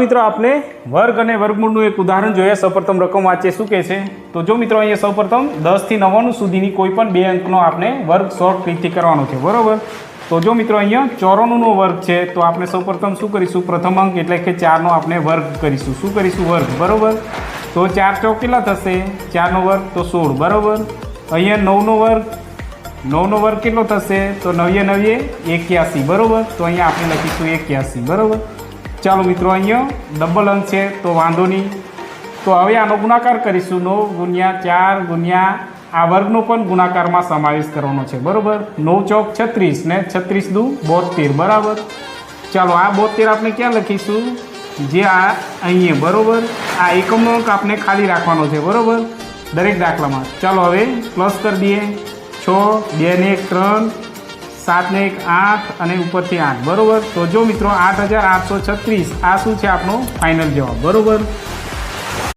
મિત્રો આપણે વર્ગ અને વર્ગમૂળનું એક ઉદાહરણ જોઈએ। સૌપ્રથમ રકમ વાંચીએ શું કહે છે। તો જો મિત્રો અહીંયા સૌપ્રથમ 10 થી 99 સુધીની કોઈ પણ બે અંકનો આપણે વર્ગ શોર્ટ રીતથી કરવાનો છે, બરોબર। તો જો મિત્રો અહીંયા 94 નો વર્ગ છે તો આપણે સૌપ્રથમ શું કરીશું, પ્રથમ અંક એટલે કે 4 નો આપણે વર્ગ કરીશું। શું કરીશું? વર્ગ, બરોબર। તો 4 ચોક કેટલા થશે? 4 નો વર્ગ તો 16, બરોબર। અહીંયા 9 નો વર્ગ, 9 નો વર્ગ કેટલો થશે? તો 9 9 81, બરોબર। તો અહીંયા આપણે લખીશું 81, બરોબર। ચાલો મિત્રો અહીંયા ડબલ અંક છે તો વાંધો નહીં। તો હવે આનો ગુણાકાર કરીશું। 9 ગુણ્યા 4 ગુણ્યા આ વર્ગનો પણ ગુણાકારમાં સમાવેશ કરવાનો છે, બરાબર। 9 ચોક 36 ને 36 દુ 72, બરાબર। ચાલો આ 72 આપણે ક્યાં લખીશું? જે આ અહીંયા, બરાબર। આ એકમનો અંક આપણે ખાલી રાખવાનો છે, બરાબર, દરેક દાખલામાં। ચાલો હવે પ્લસ કરી દઈએ। 6, 2 ને 1 3, 7 ને 1 8 અને ઉપરથી 8, બરાબર। તો જો મિત્રો 8836 આ શું છે આપણો ફાઇનલ જવાબ, બરાબર।